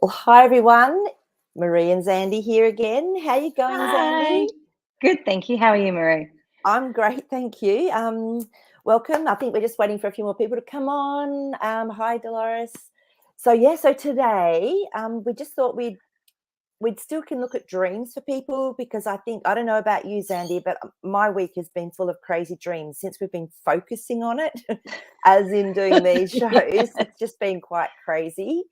Well, hi everyone. Maree and Zandy here again. How you going, Hi. Zandy? Good, thank you. How are you, Maree? I'm great, thank you. Welcome. I think we're just waiting for a few more people to come on. Hi, Dolores. So today we just thought we'd still can look at dreams for people because I don't know about you, Zandy, but my week has been full of crazy dreams since we've been focusing on it, as in doing these shows. Yeah. It's just been quite crazy,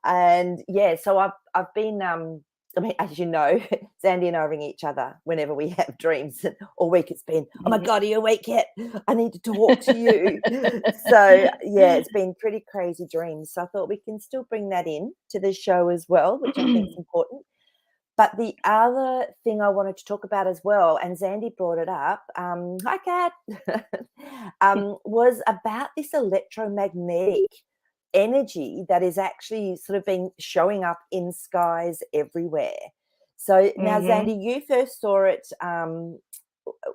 and yeah. So I've been I mean, as you know, Zandy and I ring each other whenever we have dreams. And all week it's been, oh my God, are you awake yet? I need to talk to you. So yeah, it's been pretty crazy dreams. So I thought we can still bring that in to the show as well, which I think is important. But the other thing I wanted to talk about as well, and Zandy brought it up, hi Kat, was about this electromagnetic energy that is actually sort of been showing up in skies everywhere. So now, Mhm. Zandy, you first saw it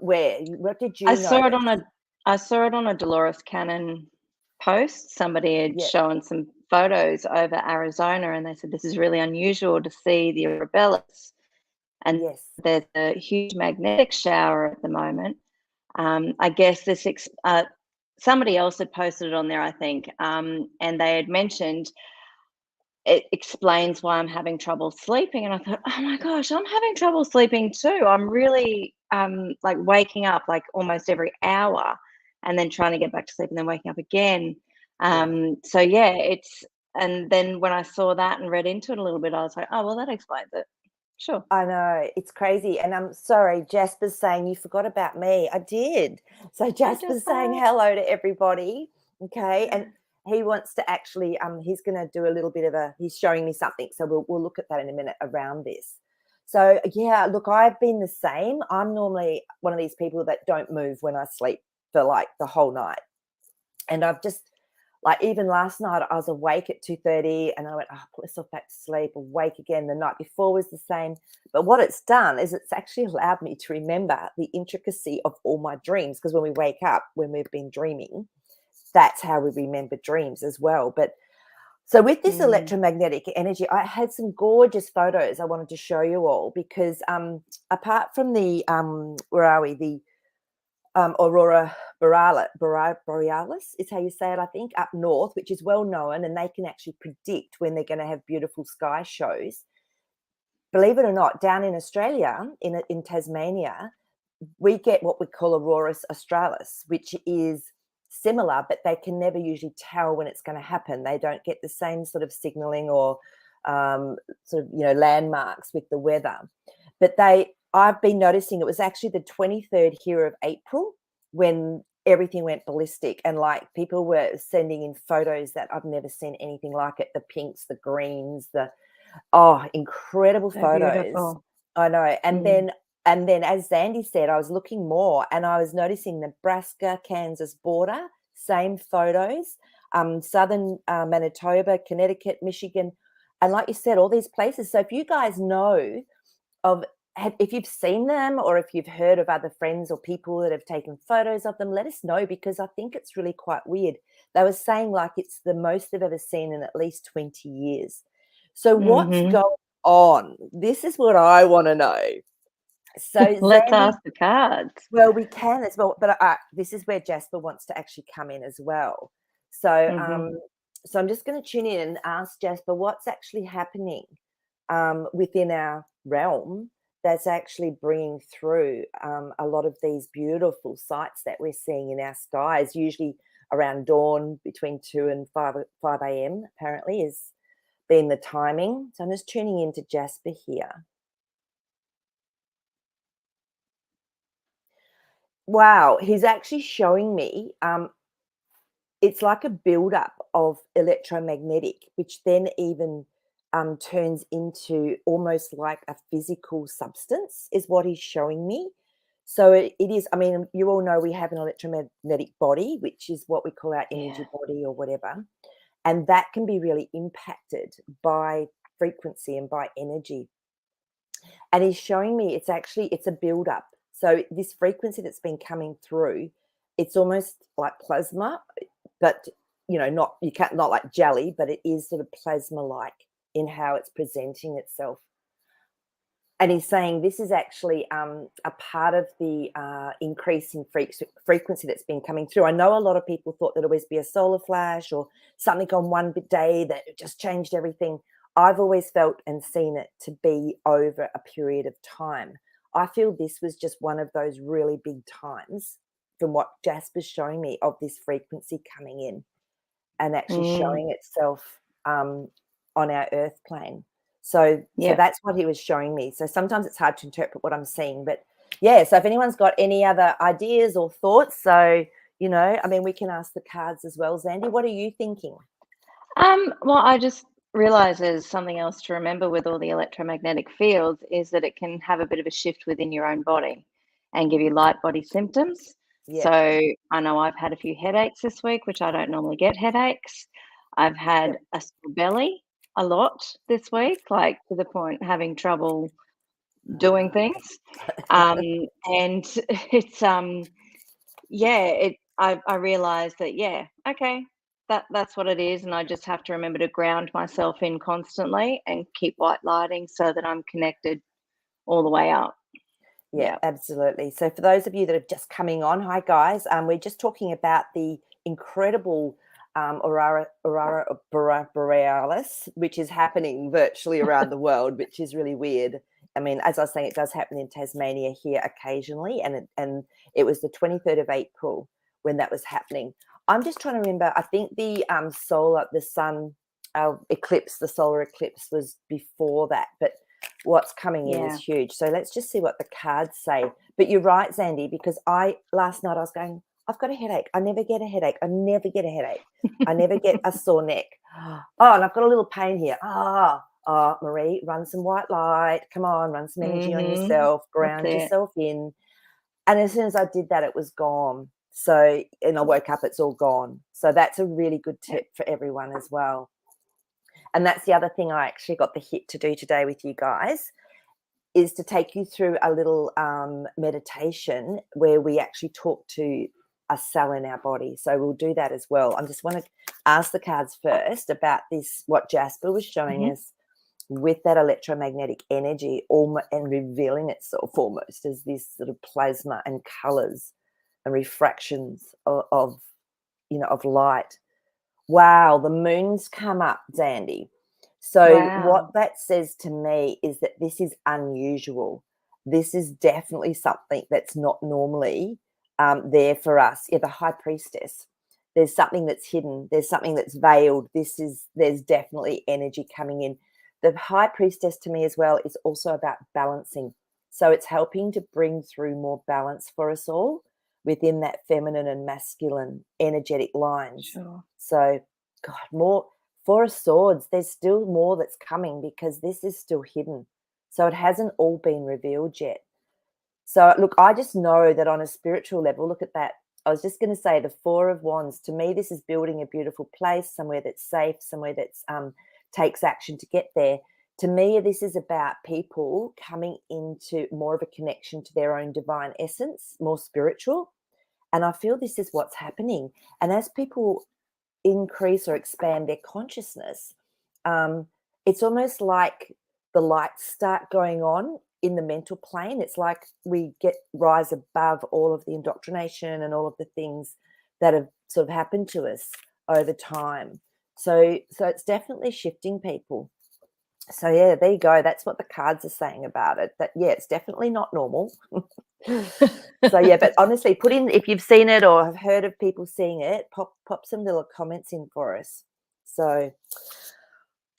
where? What did I you saw it notice? on a I saw it on a Dolores Cannon post. Somebody had Yeah, shown some photos over Arizona, and they said this is really unusual to see the aurora, and yes, there's a huge magnetic shower at the moment. I guess somebody else had posted it on there, I think, and they had mentioned it explains why I'm having trouble sleeping. And I thought, oh my gosh, I'm having trouble sleeping too. I'm really like waking up like almost every hour and then trying to get back to sleep and then waking up again. yeah. So yeah, and then when I saw that and read into it a little bit, I was like, oh well, that explains it. Sure. I know, it's crazy. And I'm sorry, Jasper's saying you forgot about me. I did. So Hi, Jasper's saying Jasper. hello to everybody. Okay. And he wants to actually, he's going to do a little bit of he's showing me something. So we'll look at that in a minute around this. So yeah, look, I've been the same. I'm normally one of these people that don't move when I sleep for like the whole night. And I've just like even last night I was awake at 2:30 and I went, oh, put myself back to sleep, awake again. The night before was the same. But what it's done is it's actually allowed me to remember the intricacy of all my dreams. Because when we wake up, when we've been dreaming, that's how we remember dreams as well. But so with this Mm. electromagnetic energy, I had some gorgeous photos I wanted to show you all because apart from the where are we? The aurora borealis is how you say it, I think, up north, which is well known, and they can actually predict when they're going to have beautiful sky shows. Believe it or not, down in Australia, in Tasmania, we get what we call aurora australis, which is similar, but they can never usually tell when it's going to happen. They don't get the same sort of signaling or sort of landmarks with the weather. But I've been noticing it was actually the 23rd here of April when everything went ballistic, and like people were sending in photos that I've never seen anything like it. The pinks, the greens, incredible So photos. beautiful. I know. And Mm. then as Zandy said, I was looking more and I was noticing Nebraska, Kansas border, same photos, southern Manitoba, Connecticut, Michigan, and like you said, all these places. So if you guys know of if you've seen them or if you've heard of other friends or people that have taken photos of them, let us know, because I think it's really quite weird. They were saying like it's the most they've ever seen in at least 20 years. So what's Mhm. going on? This is what I want to know. So Let's Zandy, ask the cards. well, we can as well, but this is where Jasper wants to actually come in as well. So, Mhm. so I'm just going to tune in and ask Jasper what's actually happening within our realm that's actually bringing through a lot of these beautiful sights that we're seeing in our skies, usually around dawn between 2 and 5 a.m. apparently is been the timing. So I'm just tuning into Jasper here. Wow, he's actually showing me it's like a buildup of electromagnetic, which then even turns into almost like a physical substance, is what he's showing me. So it is, I mean, you all know we have an electromagnetic body, which is what we call our Yeah. energy body or whatever. And that can be really impacted by frequency and by energy. And he's showing me it's a buildup. So this frequency that's been coming through, it's almost like plasma, but not you can't not like jelly, but it is sort of plasma like. in how it's presenting itself. And he's saying this is actually a part of the increasing frequency that's been coming through. I know a lot of people thought there'd always be a solar flash or something on one day that just changed everything. I've always felt and seen it to be over a period of time. I feel this was just one of those really big times from what Jasper's showing me of this frequency coming in and actually showing itself on our earth plane. So that's what he was showing me. So sometimes it's hard to interpret what I'm seeing, but yeah. So if anyone's got any other ideas or thoughts, so I mean, we can ask the cards as well. Zandy, what are you thinking? Well, I just realized there's something else to remember with all the electromagnetic fields is that it can have a bit of a shift within your own body and give you light body symptoms. Yeah. So I know I've had a few headaches this week, which I don't normally get headaches. I've had a sore belly a lot this week, like to the point having trouble doing things. And it's I realized that okay, that's what it is, and I just have to remember to ground myself in constantly and keep white lighting so that I'm connected all the way up. Yeah, absolutely. So for those of you that are just coming on, hi guys. We're just talking about the incredible aurora borealis, which is happening virtually around the world, which is really weird. I mean, as I was saying, it does happen in Tasmania here occasionally, and it was the 23rd of April when that was happening. I'm just trying to remember. I think the sun eclipse, the solar eclipse was before that, but what's coming in is huge. So let's just see what the cards say. But you're right, Zandy, because last night I was going, I've got a headache. I never get a headache. I never get a headache. I never get a sore neck. Oh, and I've got a little pain here. Maree, run some white light. Come on, run some energy on yourself. Ground yourself in. And as soon as I did that, it was gone. So, and I woke up, it's all gone. So that's a really good tip for everyone as well. And that's the other thing I actually got the hit to do today with you guys, is to take you through a little meditation where we actually talk to a cell in our body. So we'll do that as well. I just want to ask the cards first about this, what Jasper was showing us with that electromagnetic energy and revealing itself almost as this sort of plasma and colors and refractions of light. Wow, the moon's come up, Zandy. So what that says to me is that this is unusual. This is definitely something that's not normally there for us. Yeah, the high priestess. There's something that's hidden. There's something that's veiled. There's definitely energy coming in. The high priestess to me as well is also about balancing. So it's helping to bring through more balance for us all within that feminine and masculine energetic lines. Sure. So, God, more Four of Swords, there's still more that's coming because this is still hidden. So it hasn't all been revealed yet. So, look, I just know that on a spiritual level, look at that. I was just going to say the Four of Wands. To me, this is building a beautiful place, somewhere that's safe, somewhere that's takes action to get there. To me, this is about people coming into more of a connection to their own divine essence, more spiritual. And I feel this is what's happening. And as people increase or expand their consciousness, it's almost like the lights start going on in the mental plane. It's like we rise above all of the indoctrination and all of the things that have sort of happened to us over time. So it's definitely shifting people. So yeah, there you go. That's what the cards are saying about it. That it's definitely not normal. So yeah, but honestly, put in, if you've seen it or have heard of people seeing it, pop some little comments in for us. So,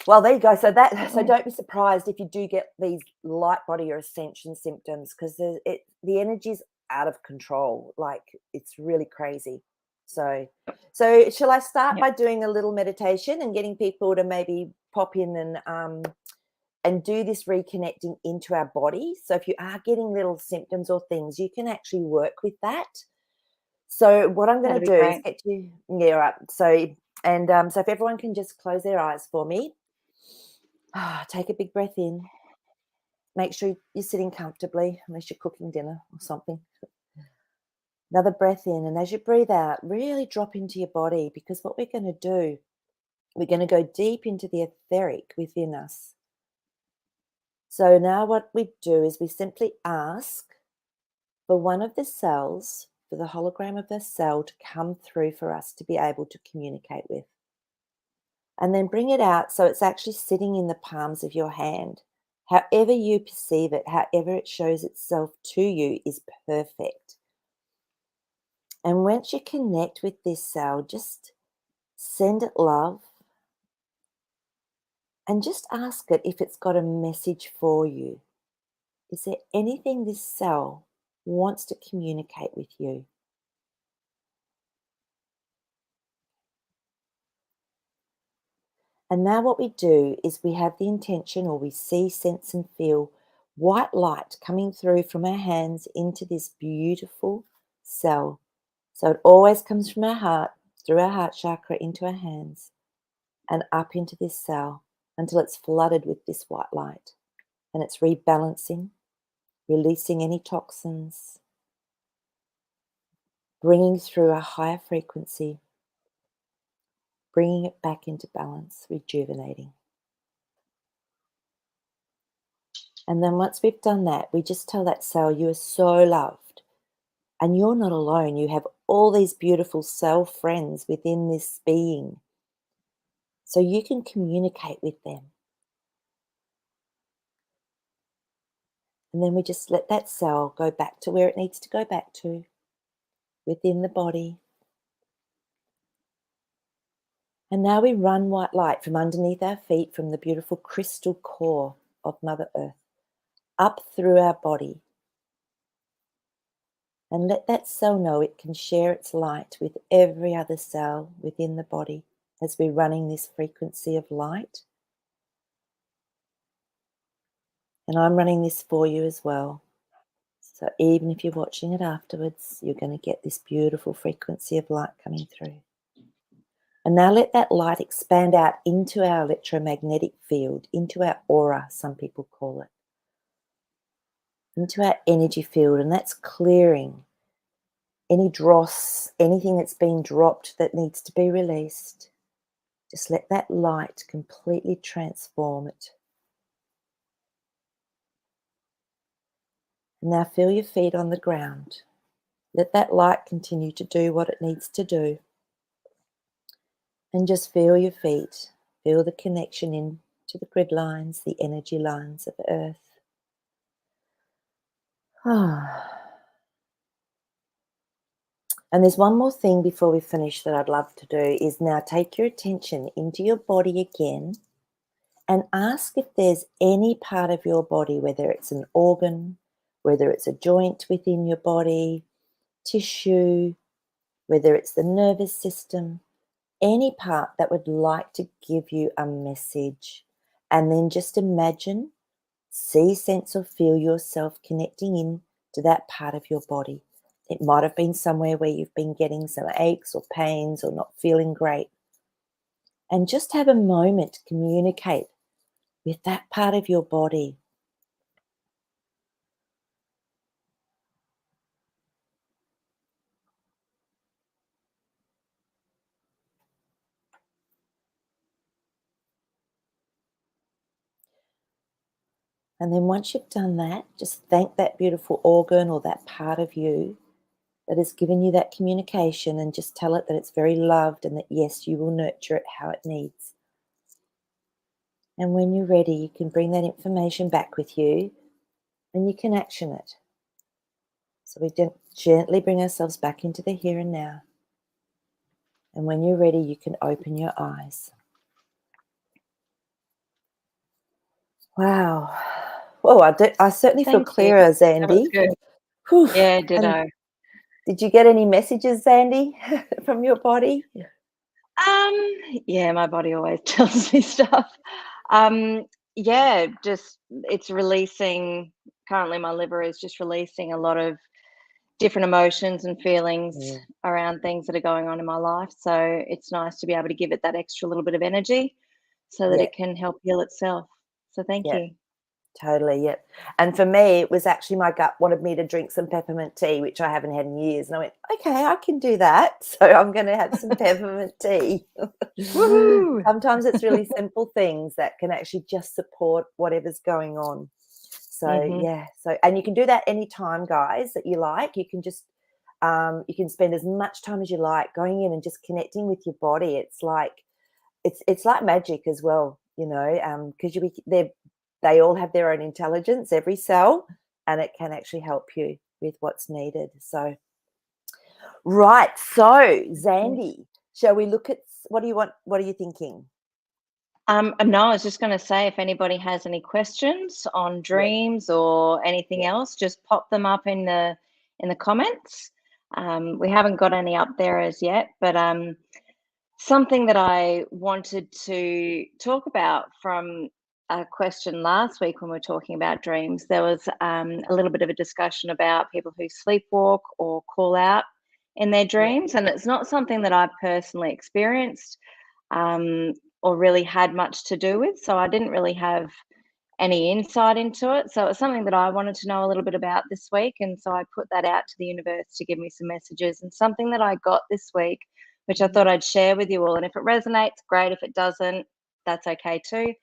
well, there you go. So don't be surprised if you do get these light body or ascension symptoms, because the energy's out of control. Like, it's really crazy. So shall I start by doing a little meditation and getting people to maybe pop in and do this reconnecting into our body? So if you are getting little symptoms or things, you can actually work with that. So what I'm going to do is get you, right. So if everyone can just close their eyes for me. Take a big breath in. Make sure you're sitting comfortably, unless you're cooking dinner or something. Another breath in, and as you breathe out, really drop into your body, because what we're going to do We're going to go deep into the etheric within us. So now what we do is we simply ask for one of the cells, for the hologram of the cell to come through for us to be able to communicate with. And then bring it out so it's actually sitting in the palms of your hand. However you perceive it, however it shows itself to you is perfect. And once you connect with this cell, just send it love and just ask it if it's got a message for you. Is there anything this cell wants to communicate with you? And now what we do is we have the intention, or we see, sense and feel white light coming through from our hands into this beautiful cell. So it always comes from our heart, through our heart chakra into our hands and up into this cell until it's flooded with this white light. And it's rebalancing, releasing any toxins, bringing through a higher frequency, bringing it back into balance, rejuvenating. And then once we've done that, we just tell that cell, you are so loved. And you're not alone. You have all these beautiful cell friends within this being. So you can communicate with them. And then we just let that cell go back to where it needs to go back to, within the body. And now we run white light from underneath our feet, from the beautiful crystal core of Mother Earth, up through our body. And let that cell know it can share its light with every other cell within the body as we're running this frequency of light. And I'm running this for you as well. So even if you're watching it afterwards, you're going to get this beautiful frequency of light coming through. And now let that light expand out into our electromagnetic field, into our aura, some people call it, into our energy field. And that's clearing any dross, anything that's been dropped that needs to be released. Just let that light completely transform it. And now feel your feet on the ground. Let that light continue to do what it needs to do. And just feel your feet. Feel the connection into the grid lines, the energy lines of Earth. And there's one more thing before we finish that I'd love to do, is now take your attention into your body again and ask if there's any part of your body, whether it's an organ, whether it's a joint within your body, tissue, whether it's the nervous system, any part that would like to give you a message. And then just imagine, see, sense or feel yourself connecting in to that part of your body. It might have been somewhere where you've been getting some aches or pains or not feeling great. And just have a moment to communicate with that part of your body. And then once you've done that, just thank that beautiful organ or that part of you that has given you that communication, and just tell it that it's very loved and that, yes, you will nurture it how it needs. And when you're ready, you can bring that information back with you and you can action it. So we gently bring ourselves back into the here and now. And when you're ready, you can open your eyes. Wow. Oh, I certainly feel Thank you. clearer, That was Zandy. good. Whew. Yeah, And ditto. did you get any messages, Zandy, from your body? Yeah, my body always tells me stuff. Yeah, just it's releasing. Currently, my liver is just releasing a lot of different emotions and feelings around things that are going on in my life. So it's nice to be able to give it that extra little bit of energy so that Yeah, it can help heal itself. So thank yeah. you. Totally, yep. And for me, it was actually my gut wanted me to drink some peppermint tea, which I haven't had in years. And I went, okay, I can do that. So I'm going to have some peppermint tea. Woohoo! Sometimes it's really simple things that can actually just support whatever's going on. So, yeah. So, and you can do that anytime, guys, that you like. You can just, you can spend as much time as you like going in and just connecting with your body. It's like magic as well, you know, because they all have their own intelligence, every cell, and it can actually help you with what's needed. So, right. So, Zandy, shall we look at what do you want? What are you thinking? No, I was just going to say, if anybody has any questions on dreams or anything else, just pop them up in the comments. We haven't got any up there as yet, but something that I wanted to talk about from a question last week when we were talking about dreams, there was a little bit of a discussion about people who sleepwalk or call out in their dreams. And it's not something that I've personally experienced or really had much to do with. So I didn't really have any insight into it. So it's something that I wanted to know a little bit about this week. And so I put that out to the universe to give me some messages, and something that I got this week, which I thought I'd share with you all. And if it resonates, great. If it doesn't, that's okay too.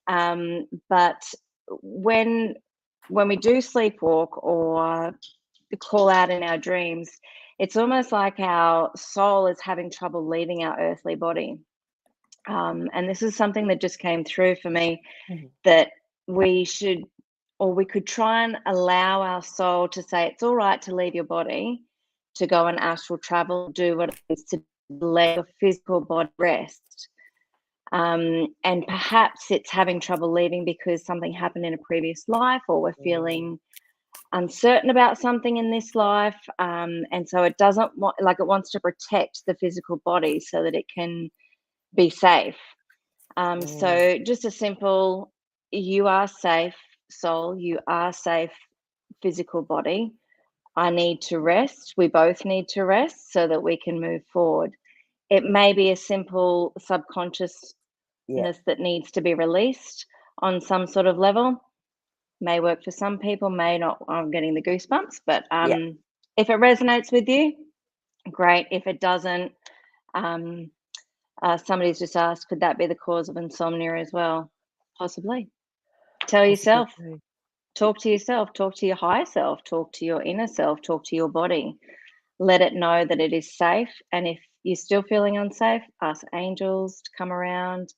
But when we do sleepwalk or call out in our dreams, it's almost like our soul is having trouble leaving our earthly body. And this is something that just came through for me, that we should, or we could try and allow our soul to say it's all right to leave your body, to go on astral travel, do what it is to let your physical body rest. And perhaps it's having trouble leaving because something happened in a previous life, or we're feeling uncertain about something in this life. And so it doesn't want, like, it wants to protect the physical body so that it can be safe. So just a simple, you are safe, soul, you are safe, physical body. I need to rest. We both need to rest so that we can move forward. It may be a simple subconsciousness that needs to be released on some sort of level. May work for some people, may not. I'm getting the goosebumps, but if it resonates with you, great. If it doesn't, somebody's just asked, could that be the cause of insomnia as well? Possibly. Tell yourself, talk to yourself, talk to your higher self, talk to your inner self, talk to your body. Let it know that it is safe. And if you're still feeling unsafe, ask angels to come around,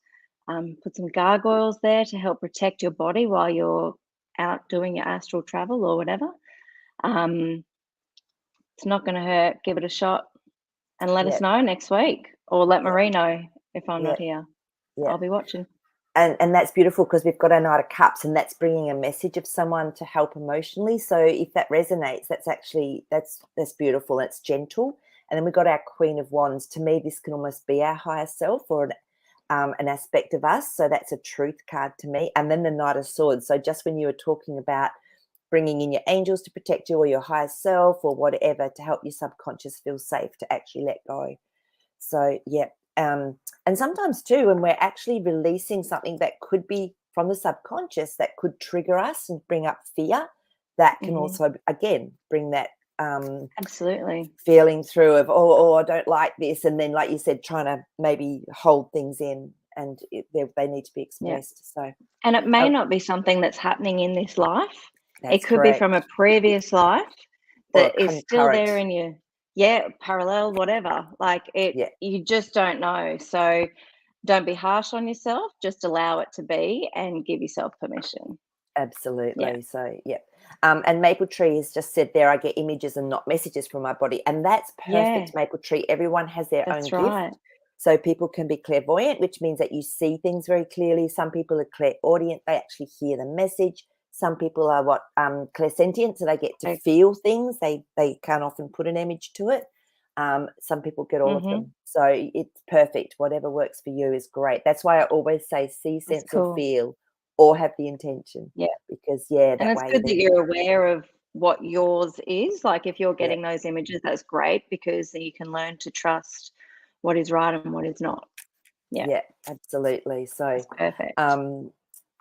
put some gargoyles there to help protect your body while you're out doing your astral travel or whatever. It's not going to hurt. Give it a shot and let us know next week, or let Maree know if I'm not here. I'll be watching. And that's beautiful, because we've got our Knight of Cups, and that's bringing a message of someone to help emotionally. So if that resonates, that's actually, that's beautiful. It's gentle. And then we've got our Queen of Wands. To me, this can almost be our higher self, or an aspect of us. So that's a truth card to me. And then the Knight of Swords. So just when you were talking about bringing in your angels to protect you, or your higher self, or whatever, to help your subconscious feel safe to actually let go. So, and sometimes too, when we're actually releasing something that could be from the subconscious that could trigger us and bring up fear, that can also, again, bring that absolutely feeling through of, oh, I don't like this. And then, like you said, trying to maybe hold things in, and they need to be expressed. So, and it may not be something that's happening in this life. It could correct. be from a previous life that is still concurrent. there in you. Parallel, whatever. Like it, you just don't know. So don't be harsh on yourself. Just allow it to be and give yourself permission. Absolutely. So, and Maple Tree has just said there, I get images and not messages from my body. And that's perfect, Maple Tree. Everyone has their own gift. So people can be clairvoyant, which means that you see things very clearly. Some people are clairaudient. They actually hear the message. Some people are clairsentient, so they get to feel things. They can't often put an image to it. Some people get all of them. So it's perfect. Whatever works for you is great. That's why I always say see, sense, or feel, or have the intention. Because and it's good that you're aware of what yours is. Like if you're getting those images, that's great, because then you can learn to trust what is right and what is not. Absolutely. So that's perfect.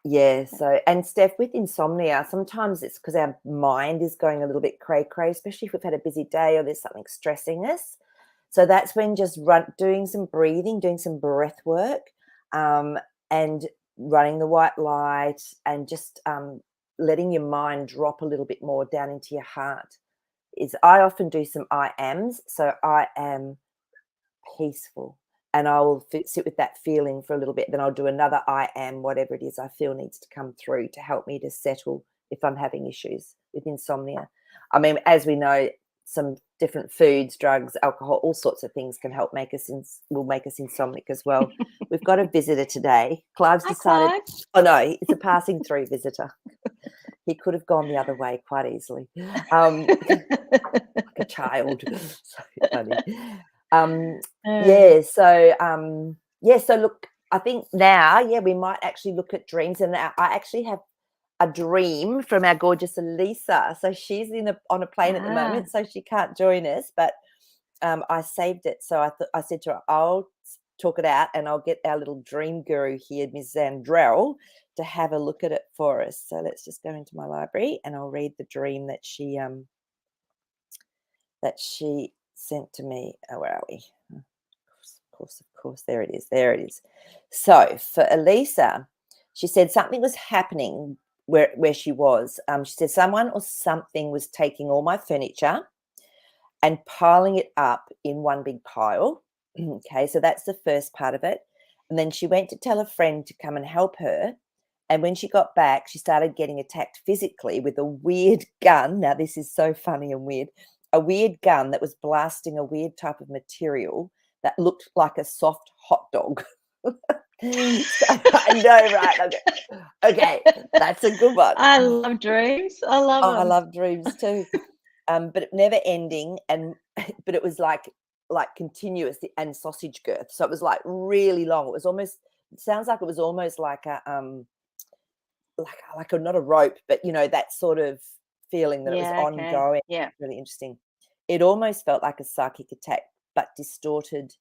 Yeah, so and Steph, with insomnia, sometimes it's because our mind is going a little bit cray-cray, especially if we've had a busy day or there's something stressing us. So that's when just doing some breathing, doing some breath work, and running the white light and just letting your mind drop a little bit more down into your heart. I often do some I ams. So I am peaceful. And I will sit with that feeling for a little bit. Then I'll do another I am, whatever it is I feel needs to come through to help me to settle if I'm having issues with insomnia. I mean, as we know, some different foods, drugs, alcohol, all sorts of things can help will make us insomniac as well. We've got a visitor today. Clive's Hi, decided, Clive. oh no, it's a passing through visitor. He could have gone the other way quite easily. Like a child. So funny. So look, I think now, we might actually look at dreams. And I actually have a dream from our gorgeous Elisa. So she's on a plane at the moment, so she can't join us, but I saved it. So I said to her, I'll talk it out and I'll get our little dream guru here, Miss Zandrell, to have a look at it for us. So let's just go into my library and I'll read the dream that she sent to me. Oh, where are we? Of course, there it is. So for Elisa, she said something was happening where she was. She said someone or something was taking all my furniture and piling it up in one big pile. Okay, so that's the first part of it. And then she went to tell a friend to come and help her. And when she got back, she started getting attacked physically with a weird gun. Now, this is so funny and weird. A weird gun that was blasting a weird type of material that looked like a soft hot dog. So, I know, right? Okay, that's a good one. I love dreams. I love them. I love dreams too. But it never ending, but it was like continuous and sausage girth. So it was like really long. It sounds like it was almost like a not a rope, but that sort of feeling that it was ongoing. Yeah. Really interesting. It almost felt like a psychic attack, but distorted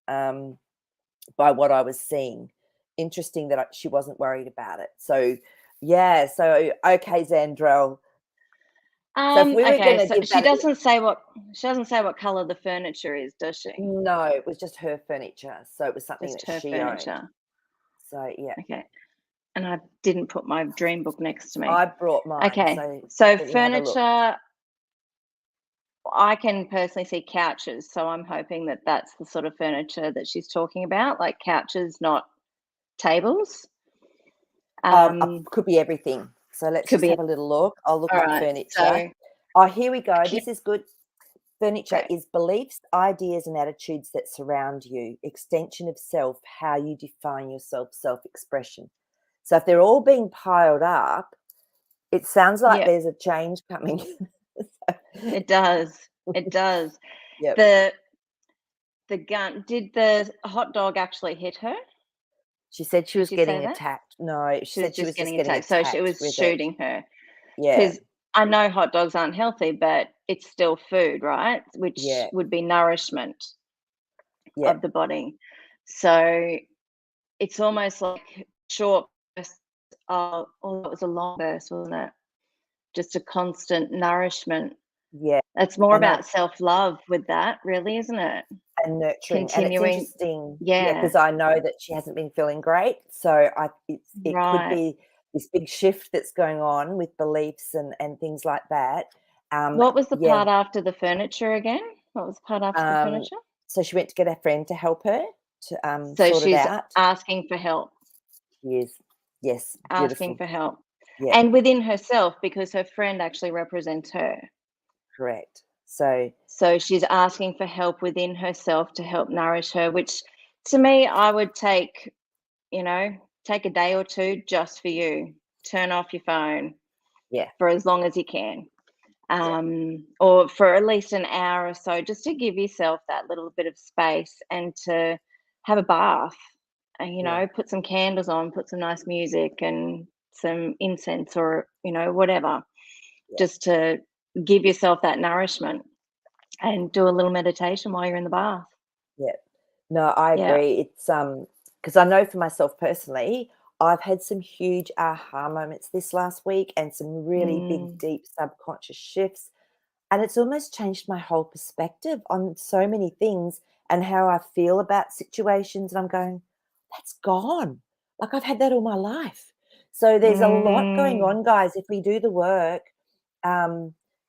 by what I was seeing. Interesting that she wasn't worried about it. So yeah. So okay, Zandrell. So if we were going to give she that, doesn't say what color the furniture is, does she? no, it was just her furniture. So it was something Just that her she furniture. owned. So yeah. Okay. And I didn't put my dream book next to me. I brought mine. Okay. So furniture, I can personally see couches. So I'm hoping that that's the sort of furniture that she's talking about, like couches, not tables. Could be everything. So let's just have a little look. I'll look up furniture. Here we go. This is good. Furniture is beliefs, ideas, and attitudes that surround you. Extension of self, how you define yourself, self-expression. So if they're all being piled up, it sounds like there's a change coming. It does. It does. Yep. The gun, did the hot dog actually hit her? She said she was getting attacked. No, she said she was just getting attacked. So it was shooting her. Yeah. Because I know hot dogs aren't healthy, but it's still food, right? Which would be nourishment of the body. So it's almost like short bursts. Oh, it was a long burst, wasn't it? Just a constant nourishment. Yeah. It's more about self-love with that, really, isn't it? And nurturing. Continuing. And it's interesting. Yeah, because I know that she hasn't been feeling great. So it could be this big shift that's going on with beliefs and things like that. What was the part after the furniture again? What was the part after the furniture? So she went to get a friend to help her to So sort it she's out. asking for help. She is. Yes. Asking for help. Yeah. And within herself, because her friend actually represents her. Correct. So she's asking for help within herself to help nourish her, which to me, I would take a day or two just for you. Turn off your phone. Yeah. For as long as you can. Or for at least an hour or so, just to give yourself that little bit of space and to have a bath and, put some candles on, put some nice music and some incense or, whatever, just to give yourself that nourishment and do a little meditation while you're in the bath. Yeah. No, I agree. It's because I know for myself personally, I've had some huge aha moments this last week and some really big, deep subconscious shifts. And it's almost changed my whole perspective on so many things and how I feel about situations. And I'm going, that's gone. Like I've had that all my life. So there's a lot going Mm, on, guys, if we do the work.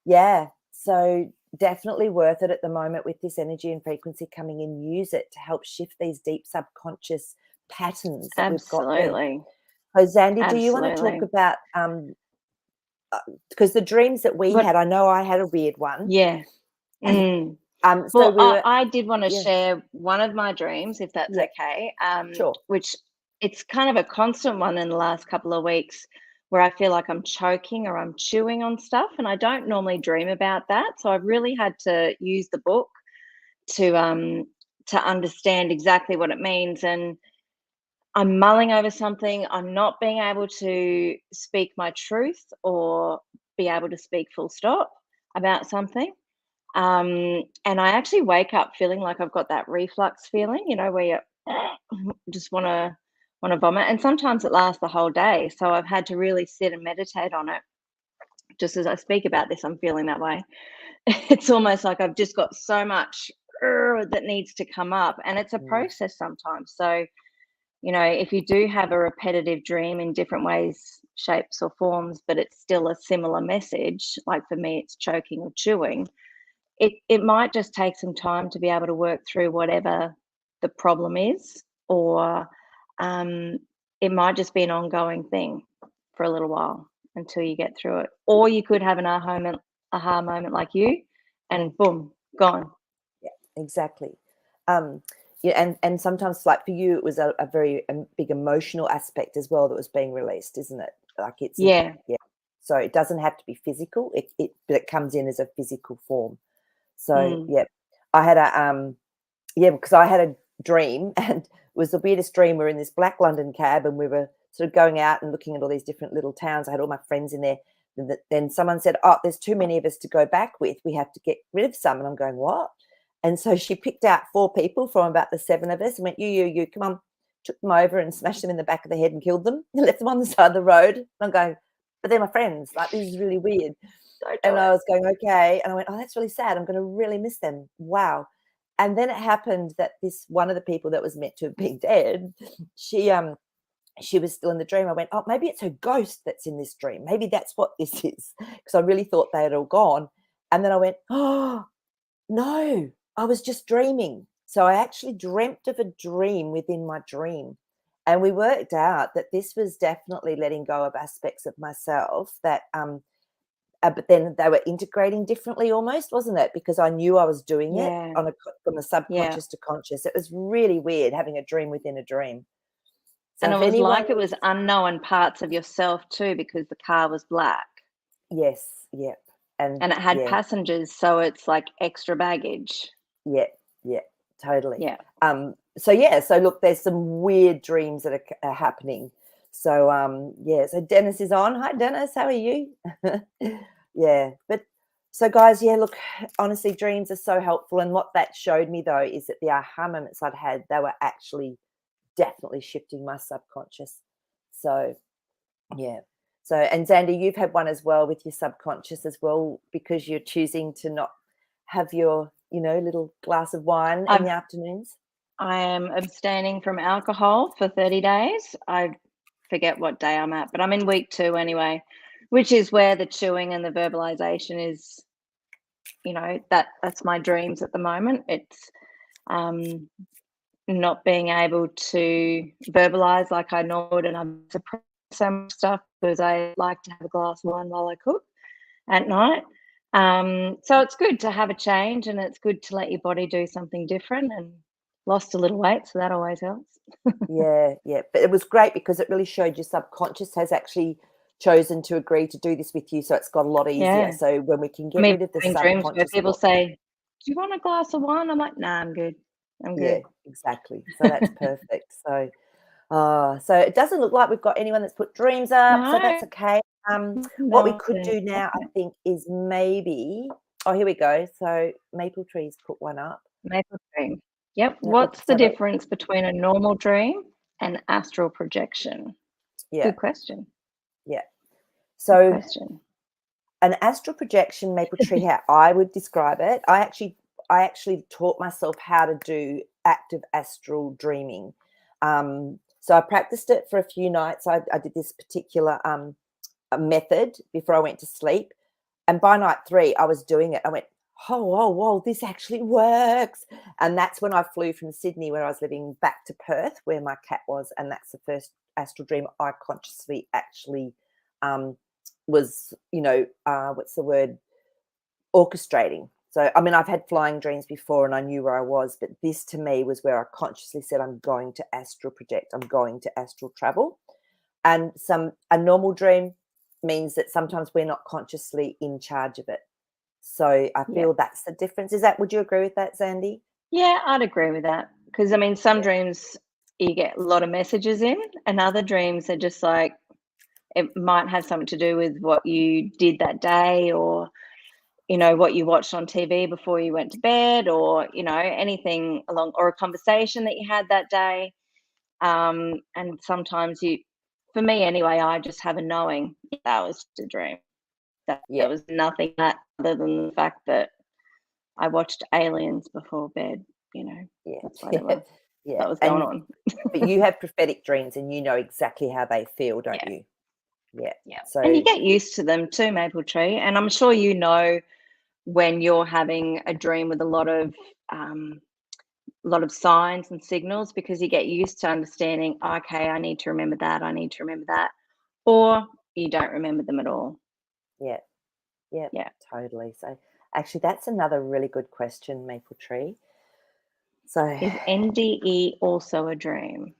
Yeah. So definitely worth it at the moment with this energy and frequency coming in. Use it to help shift these deep subconscious patterns that we've got there. absolutely. So, Zandy, do you want to talk Absolutely. about because the dreams that we What had, I know I had a weird one. yeah. Mm. So Well, we were, I did want to yeah, share one of my dreams, if that's yeah, okay. sure. Which it's kind of a constant one in the last couple of weeks where I feel like I'm choking or I'm chewing on stuff, and I don't normally dream about that. So I've really had to use the book to understand exactly what it means. And I'm mulling over something. I'm not being able to speak my truth or be able to speak full stop about something. And I actually wake up feeling like I've got that reflux feeling, where you just want to vomit. And sometimes it lasts the whole day. So I've had to really sit and meditate on it. Just as I speak about this, I'm feeling that way. It's almost like I've just got so much that needs to come up, and it's a Mm, process sometimes. So if you do have a repetitive dream in different ways, shapes, or forms, but it's still a similar message, like for me, it's choking or chewing, it might just take some time to be able to work through whatever the problem is, or um, it might just be an ongoing thing for a little while until you get through it. Or you could have an aha moment like you, and boom, gone. yeah, exactly. Um, yeah, and sometimes, like for you, it was a very big emotional aspect as well that was being released, isn't it? Like Yeah. yeah. So it doesn't have to be physical. But it comes in as a physical form. So Mm. yeah, I had a yeah, because I had a dream and it was the weirdest dream. We were in this black London cab and we were sort of going out and looking at all these different little towns. I had all my friends in there. Then someone said, "Oh, there's too many of us to go back with. We have to get rid of some." And I'm going, "What?" And so she picked out 4 people from about the 7 of us and went, you, come on." Took them over and smashed them in the back of the head and killed them and left them on the side of the road. And I'm going, "But they're my friends. Like, this is really weird." Don't do And I it. was going, "Okay." And I went, "Oh, that's really sad. I'm gonna really miss them. Wow." And then it happened that this one of the people that was meant to have been dead, she she was still in the dream. I went, "Oh, maybe it's her ghost that's in this dream. Maybe that's what this is." Because I really thought they had all gone. And then I went, "Oh, no, I was just dreaming." So I actually dreamt of a dream within my dream. And we worked out that this was definitely letting go of aspects of myself that but then they were integrating differently almost, wasn't it? Because I knew I was doing it Yeah. on a from the Yeah. subconscious to conscious. It was really weird having a dream within a dream. So And it if was anyone like it was unknown parts of yourself too, because the car was black yes, yep, and and it had yeah, passengers, so it's like extra baggage. yeah, yeah, totally. Yeah. So yeah, so look, there's some weird dreams that are happening. So yeah, so Dennis is on. Hi, Dennis, how are you? Yeah, but so guys, yeah, look, honestly, dreams are so helpful. And what that showed me though is that the aha moments I'd had, they were actually definitely shifting my subconscious. So yeah. So and Zandy, you've had one as well with your subconscious as well, because you're choosing to not have your, little glass of wine in I've the afternoons. I am abstaining from alcohol for 30 days. I forget what day I'm at, but I'm in week 2 anyway, which is where the chewing and the verbalization is, that's my dreams at the moment. It's um not being able to verbalize like I normally would, and I'm suppressing so much stuff because I like to have a glass of wine while I cook at night. So it's good to have a change, and it's good to let your body do something different. And lost a little weight, so that always helps. Yeah, yeah. But it was great because it really showed your subconscious has actually chosen to agree to do this with you. So it's got a lot easier. Yeah, So when we can I get mean, rid of the having dreams where subconscious people thought, say, "Do you want a glass of wine?" I'm like, "Nah, I'm good. I'm yeah, good." exactly. So that's perfect. So it doesn't look like we've got anyone that's put dreams up, so No, that's okay. What we no, could do now, I think, is maybe oh, here we go. So Maple Trees put one up. maple dream. Yep. Let me What's just the have a difference between a normal dream and astral projection? Yeah. Good question. Yeah. Good So question. an astral projection, Maple Tree, how I would describe it, I actually taught myself how to do active astral dreaming. So I practiced it for a few nights. I did this particular method before I went to sleep. And by night 3, I was doing it. I went, whoa, this actually works. And that's when I flew from Sydney, where I was living, back to Perth, where my cat was. And that's the first astral dream I consciously actually was, what's the word, orchestrating. So, I mean, I've had flying dreams before and I knew where I was, but this to me was where I consciously said, I'm going to astral project, I'm going to astral travel. And a normal dream means that sometimes we're not consciously in charge of it. So I feel that's the difference. Would you agree with that, Zandy? Yeah, I'd agree with that. Because, I mean, some dreams you get a lot of messages in, and other dreams are just like, it might have something to do with what you did that day, or, what you watched on TV before you went to bed, or, anything along, or a conversation that you had that day. And sometimes for me anyway, I just have a knowing that was just a dream. That there was nothing other than the fact that I watched Aliens before bed, that's whatever that was going on. But you have prophetic dreams and you know exactly how they feel, don't you? Yeah. So, and you get used to them too, Maple Tree. And I'm sure when you're having a dream with a lot of signs and signals, because you get used to understanding, okay, I need to remember that, or you don't remember them at all. Yeah, totally. So actually, that's another really good question, Maple Tree. So is NDE also a dream?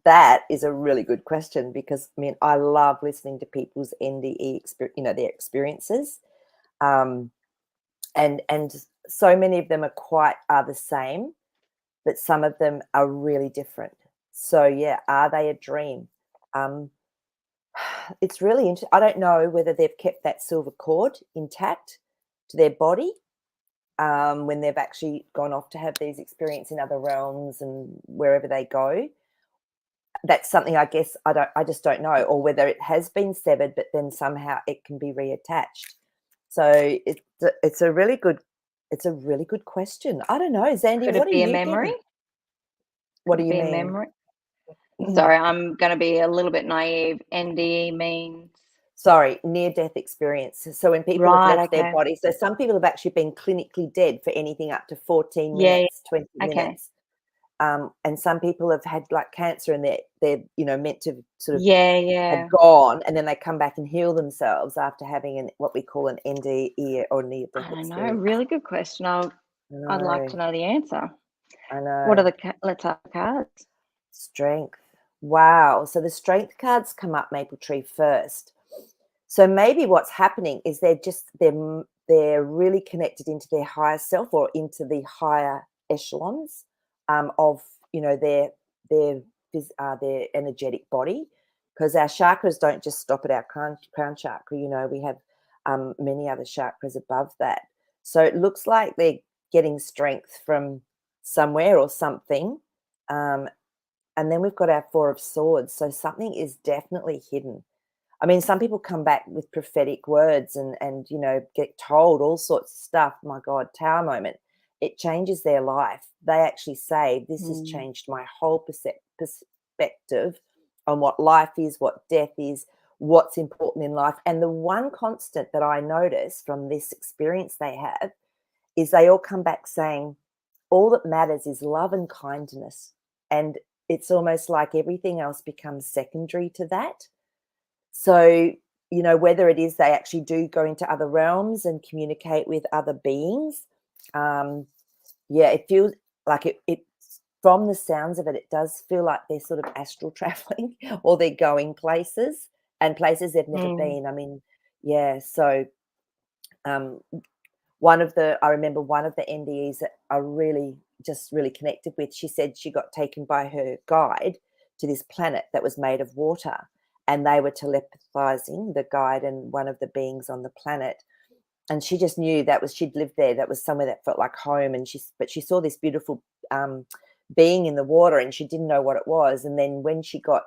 That is a really good question, because I mean, I love listening to people's NDE their experiences, and so many of them are the same, but some of them are really different. So yeah, are they a dream? It's really interesting. I don't know whether they've kept that silver cord intact to their body when they've actually gone off to have these experiences in other realms and wherever they go. That's something I guess I just don't know, or whether it has been severed, but then somehow it can be reattached. So it's a really good question. I don't know, Zandy. Could What it are be a you memory? getting? What do Could it you be a mean? memory? Sorry, I'm going to be a little bit naive. NDE means? Sorry, near-death experience. So when people have left their body, so some people have actually been clinically dead for anything up to 14 minutes, 20 minutes. And some people have had like cancer, and they're meant to sort of have gone, and then they come back and heal themselves after having what we call an NDE or near-death experience. I know, really good question. I'd like to know the answer. I know. What are let's have the cards. Strength. Wow. So the strength cards come up, Maple Tree, first. So maybe what's happening is they're really connected into their higher self, or into the higher echelons of their energetic body, because our chakras don't just stop at our crown chakra. We have many other chakras above that. So it looks like they're getting strength from somewhere or something. And then we've got our 4 of Swords. So something is definitely hidden. I mean, some people come back with prophetic words and get told all sorts of stuff. My God, Tower moment. It changes their life. They actually say, this has changed my whole perspective on what life is, what death is, what's important in life. And the one constant that I notice from this experience they have is they all come back saying, all that matters is love and kindness. And it's almost like everything else becomes secondary to that. So, whether it is they actually do go into other realms and communicate with other beings, it feels like it from the sounds of it, it does feel like they're sort of astral traveling, or they're going places they've never been. I mean, so I remember one of the NDEs that I really connected with, she said she got taken by her guide to this planet that was made of water, and they were telepathizing, the guide and one of the beings on the planet. And she just knew she'd lived there. That was somewhere that felt like home. And she saw this beautiful being in the water, and she didn't know what it was. And then when she got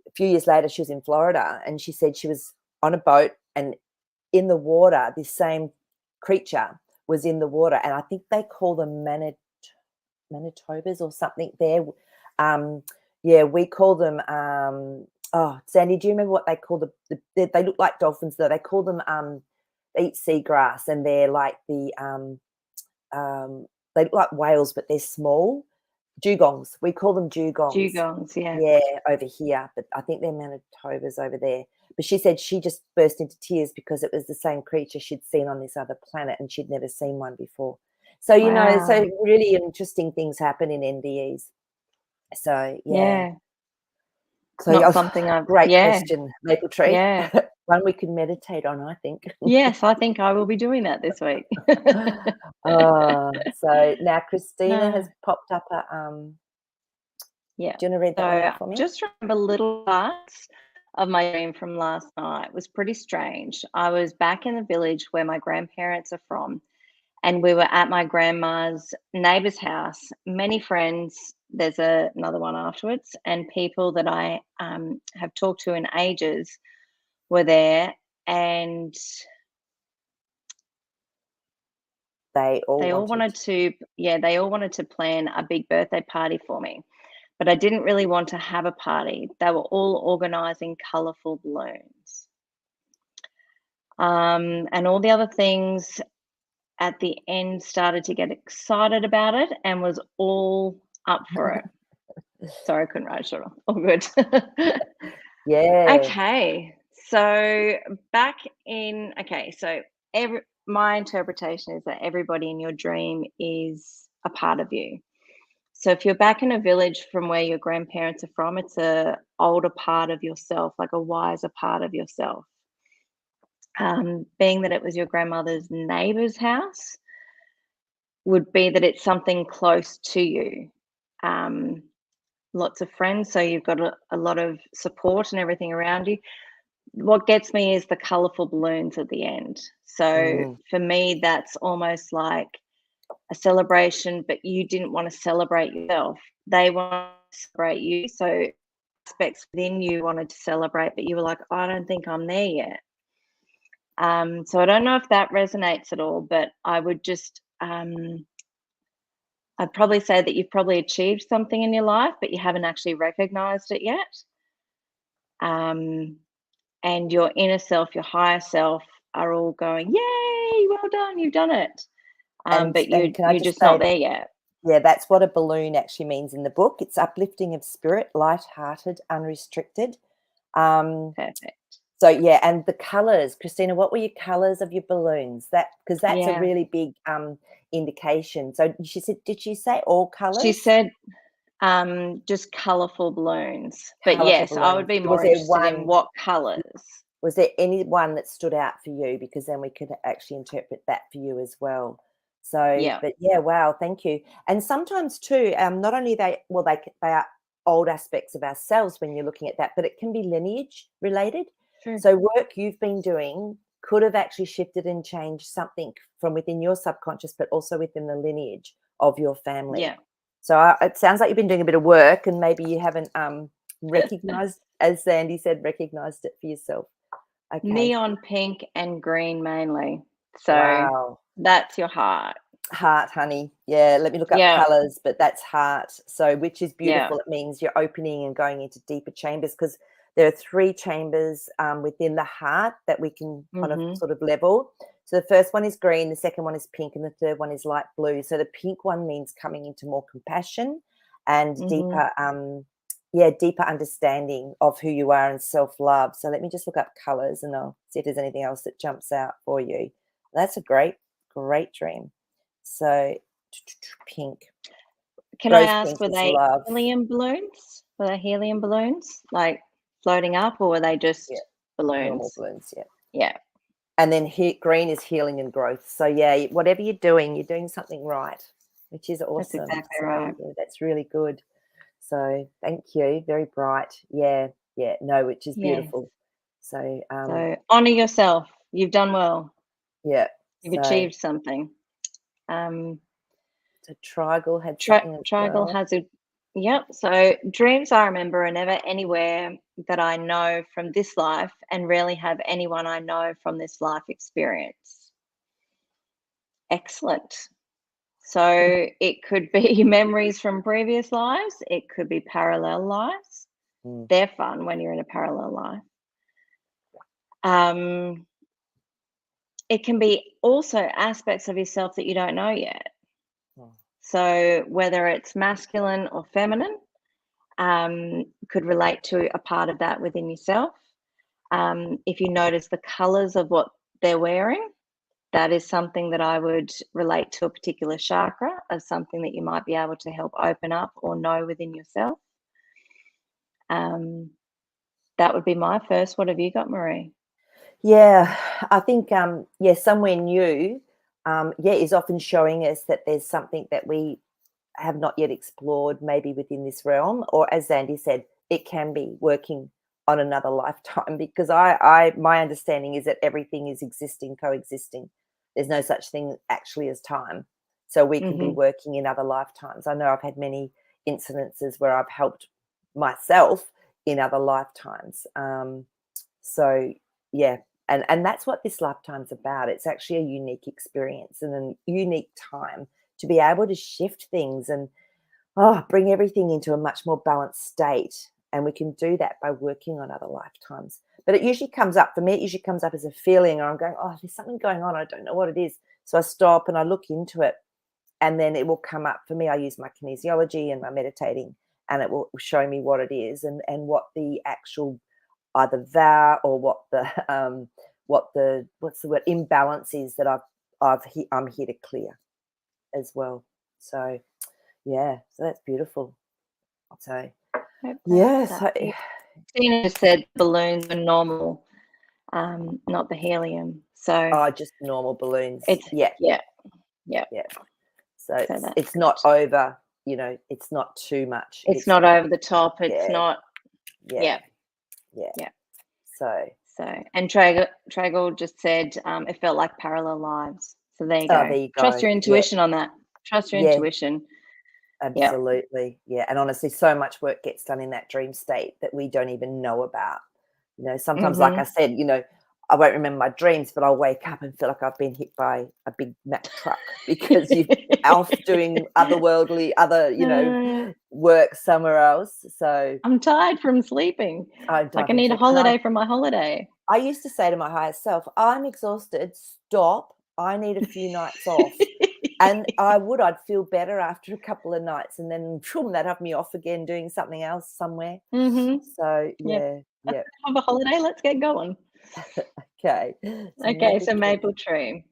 a few years later, she was in Florida, and she said she was on a boat, and in the water, this same creature was in the water, and I think they call them Manitobas or something there. Yeah, we call them, oh, Sandy, do you remember what they call they look like dolphins, though. They call them, they eat seagrass, and they're like they look like whales, but they're small. Dugongs. We call them dugongs. Dugongs, yeah. Yeah, over here, but I think they're Manitobas over there. But she said she just burst into tears because it was the same creature she'd seen on this other planet, and she'd never seen one before. So, you know, so Wow. really interesting things happen in NDEs. So, yeah. Yeah. So, Not something great question, Maple Tree. Yeah. One we can meditate on, I think. Yes, I think I will be doing that this week. So now Christina has popped up a Yeah. do you want to read that one out for me? Just remember little parts of my dream from last night. It was pretty strange. I was back in the village where my grandparents are from, and we were at my grandma's neighbour's house. Many friends, there's another one afterwards, and people that I have talked to in ages were there, and they all wanted to plan a big birthday party for me. But I didn't really want to have a party. They were all organising colourful balloons. And all the other things at the end started to get excited about it and was all up for it. Sorry, I couldn't write it all good. Yeah. Okay. So my interpretation is that everybody in your dream is a part of you. So if you're back in a village from where your grandparents are from, it's a older part of yourself, like a wiser part of yourself. Being that it was your grandmother's neighbour's house would be that it's something close to you. Lots of friends, so you've got a lot of support and everything around you. What gets me is the colourful balloons at the end. So for me, that's almost like a celebration, but you didn't want to celebrate yourself. They want to celebrate you. So aspects within you wanted to celebrate, but you were like, I don't think I'm there yet. So I don't know if that resonates at all, but I would just, I'd probably say that you've probably achieved something in your life, but you haven't actually recognized it yet. And your inner self, your higher self are all going, yay, well done, you've done it. But you're just not there yet. Yeah, that's what a balloon actually means in the book. It's uplifting of spirit, light-hearted, unrestricted. Perfect. So yeah, and the colours, Christina, what were your colours of your balloons? Because that's a really big indication. So she said, did she say all colours? She said just colourful balloons. But yes, I would be more interested in what colours. Was there any one that stood out for you? Because then we could actually interpret that for you as well. So, but yeah, wow, thank you. And sometimes too, not only they are old aspects of ourselves when you're looking at that, but it can be lineage related. True. So work you've been doing could have actually shifted and changed something from within your subconscious, but also within the lineage of your family. Yeah. So it sounds like you've been doing a bit of work, and maybe you haven't recognized, as Zandy said, recognized it for yourself. Okay. Neon pink and green mainly. So that's your heart. Heart, honey. Yeah, let me look up colours, but that's heart. So which is beautiful. It means you're opening and going into deeper chambers, because there are 3 chambers within the heart that we can kind of sort of level. So the first one is green, the second one is pink, and the third one is light blue. So the pink one means coming into more compassion and deeper deeper understanding of who you are and self-love. So let me just look up colours, and I'll see if there's anything else that jumps out for you. That's a great dream. So pink. Can I ask, were they helium balloons? Were they helium balloons, like floating up, or were they just balloons? Normal balloons, Yeah. And then green is healing and growth. So yeah, whatever you're doing something right, which is awesome. That's exactly right. Yeah, that's really good. So thank you. Very bright. Yeah. No, which is beautiful. So honor yourself. You've done well. Yeah. You've achieved something. So Trigal had Trigal has Yep. So dreams, I remember, are never anywhere that I know from this life, and rarely have anyone I know from this life experience. Excellent. So it could be memories from previous lives. It could be parallel lives. Mm. They're fun when you're in a parallel life. Um, it can be also aspects of yourself that you don't know yet. Mm. So whether it's masculine or feminine, could relate to a part of that within yourself. If you notice the colors of what they're wearing, that is something that I would relate to a particular chakra, of something that you might be able to help open up or know within yourself. That would be my first. What have you got, Maree? Yeah, I think somewhere new is often showing us that there's something that we have not yet explored, maybe within this realm, or as Zandy said, it can be working on another lifetime, because my understanding is that everything is existing, coexisting. There's no such thing actually as time. So we can be working in other lifetimes. I know I've had many incidences where I've helped myself in other lifetimes. So yeah, and that's what this lifetime's about. It's actually a unique experience and a unique time to be able to shift things and bring everything into a much more balanced state. And we can do that by working on other lifetimes. But it usually comes up, for me, it usually comes up as a feeling, or I'm going, oh, there's something going on. I don't know what it is. So I stop and I look into it, and then it will come up. For me, I use my kinesiology and my meditating, and it will show me what it is and what the actual either vow or what the what's the word, imbalance is that I'm here to clear as well. So yeah, so that's beautiful. So yes, Tina just said balloons are normal, not the helium. So just normal balloons. it's Yeah. So it's not over. It's not too much. It's not over the top. It's not. Yeah. So and Tragle just said it felt like parallel lives. So there you go. there you go. Trust your intuition on that. Trust your intuition. Absolutely. Yeah. And honestly, so much work gets done in that dream state that we don't even know about. Sometimes, like I said, I won't remember my dreams, but I'll wake up and feel like I've been hit by a big Mack truck because you're off doing otherworldly, work somewhere else. So I'm tired from sleeping. I need a holiday from my holiday. I used to say to my higher self, I'm exhausted. Stop. I need a few nights off. And I'd feel better after a couple of nights, and then that'd have me off again doing something else somewhere. So yeah. Have a holiday. Let's get going. Okay. So maple tree.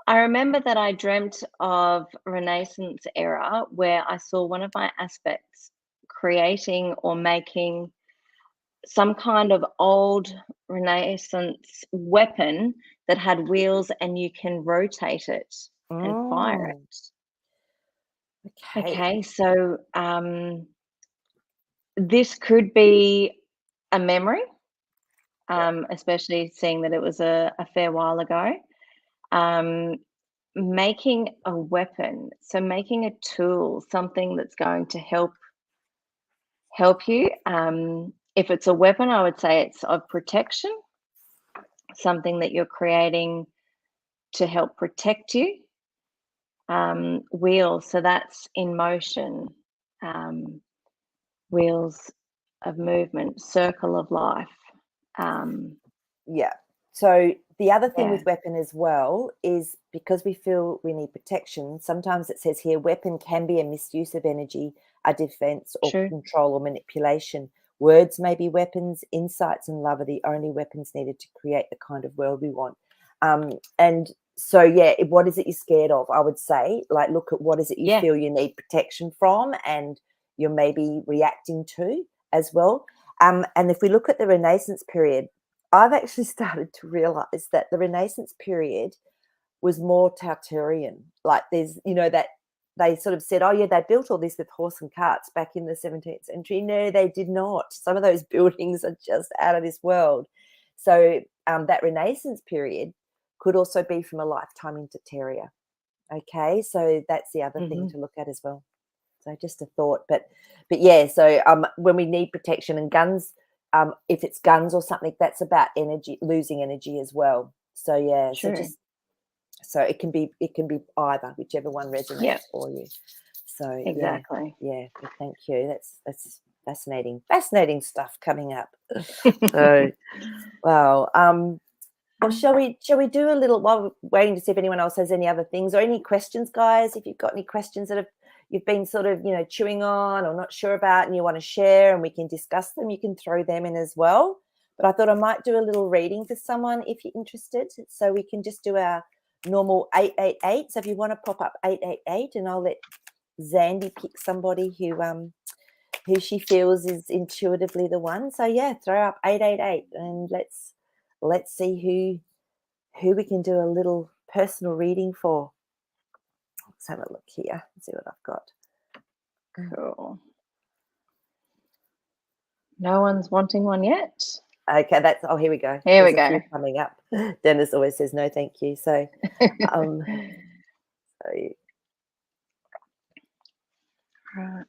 I remember that I dreamt of Renaissance era, where I saw one of my aspects creating or making some kind of old Renaissance weapon that had wheels, and you can rotate it and fire it. Okay, so this could be a memory, especially seeing that it was a fair while ago. Making a weapon, so making a tool, something that's going to help you. If it's a weapon, I would say it's of protection, something that you're creating to help protect you. Wheels, so that's in motion. Wheels of movement, circle of life. So the other thing with weapon as well is, because we feel we need protection, sometimes it says here, weapon can be a misuse of energy, a defense or control or manipulation. Words may be weapons. Insights and love are the only weapons needed to create the kind of world we want. And so, what is it you're scared of? I would say, like, look at what is it you feel you need protection from, and you're maybe reacting to as well. And if we look at the Renaissance period, I've actually started to realize that the Renaissance period was more totalitarian. Like, there's, that they sort of said, oh, yeah, they built all this with horse and carts back in the 17th century. No, they did not. Some of those buildings are just out of this world. So that Renaissance period could also be from a lifetime into Terrier. Okay, so that's the other thing to look at as well. So just a thought, but yeah. So when we need protection and guns, if it's guns or something, that's about energy, losing energy as well. So yeah, True. so it can be either, whichever one resonates for you. So exactly. yeah. But thank you. That's fascinating stuff coming up. So wow. Well, shall we do a little while we're waiting to see if anyone else has any other things or any questions, guys? If you've got any questions that you've been sort of chewing on or not sure about and you want to share and we can discuss them, you can throw them in as well. But I thought I might do a little reading for someone if you're interested. So we can just do our normal 888. So if you want to pop up 888, and I'll let Zandy pick somebody who she feels is intuitively the one. So yeah, throw up 888 and let's see who we can do a little personal reading for. Let's have a look here and see what I've got. Cool. No one's wanting one yet. Okay, here we go. Here we There's a go. few coming up. Dennis always says no, thank you. So, Right.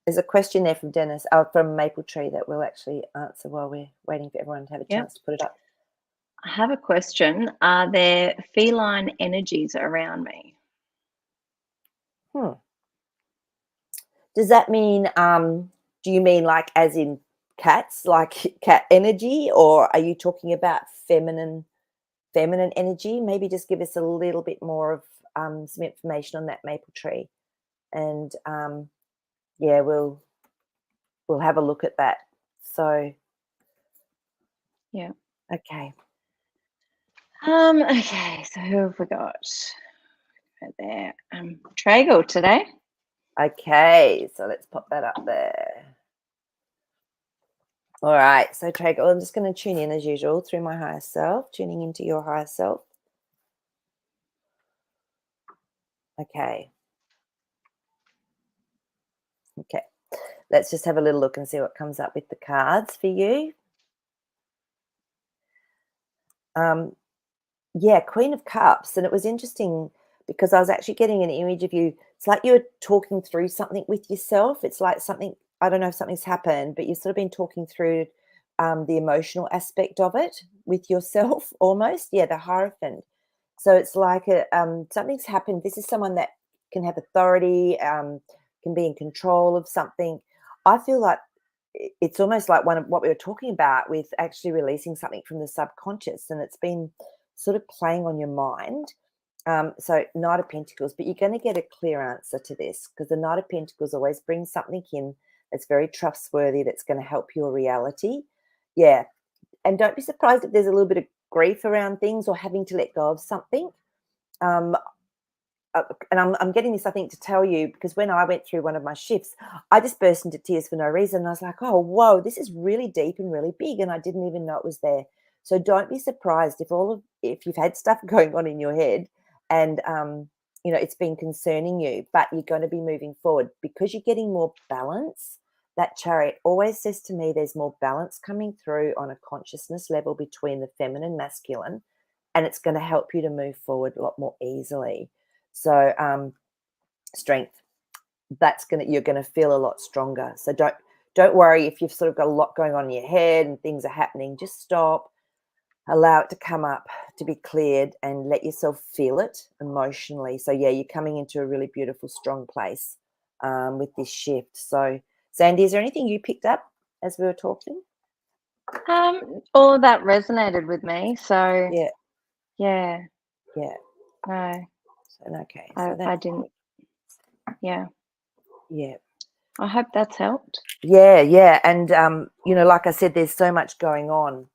There's a question there from Dennis, from Maple Tree, that we'll actually answer while we're waiting for everyone to have a chance to put it up. I have a question. Are there feline energies around me? Does that mean, do you mean like as in cats, like cat energy, or are you talking about feminine energy? Maybe just give us a little bit more of some information on that Maple Tree, and yeah, we'll have a look at that. So yeah, okay. Okay, so who have we got right there? Trago today. Okay, so let's pop that up there. All right, so Trago, I'm just going to tune in as usual through my higher self, tuning into your higher self. Okay. Okay, let's just have a little look and see what comes up with the cards for you. Yeah, Queen of Cups. And it was interesting because I was actually getting an image of you. It's like you were talking through something with yourself. It's like something, I don't know if something's happened, but you've sort of been talking through the emotional aspect of it with yourself almost. Yeah, the Hierophant. So it's like something's happened. This is someone that can have authority, can be in control of something. I feel like it's almost like one of what we were talking about with actually releasing something from the subconscious, and it's been sort of playing on your mind. So Knight of Pentacles, but you're going to get a clear answer to this because the Knight of Pentacles always brings something in that's very trustworthy, that's going to help your reality. Yeah. And don't be surprised if there's a little bit of grief around things or having to let go of something. And I'm getting this, I think, to tell you, because when I went through one of my shifts, I just burst into tears for no reason. I was like, oh, whoa, this is really deep and really big, and I didn't even know it was there. So don't be surprised if you've had stuff going on in your head and, it's been concerning you, but you're going to be moving forward because you're getting more balance. That Chariot always says to me there's more balance coming through on a consciousness level between the feminine and masculine, and it's going to help you to move forward a lot more easily. So strength, you're going to feel a lot stronger. So don't worry if you've sort of got a lot going on in your head and things are happening. Just stop, allow it to come up, to be cleared, and let yourself feel it emotionally. So yeah, you're coming into a really beautiful, strong place with this shift. So Zandy, is there anything you picked up as we were talking? All of that resonated with me. So yeah. No. Okay. I didn't. Yeah. Yeah. I hope that's helped. Yeah. And, like I said, there's so much going on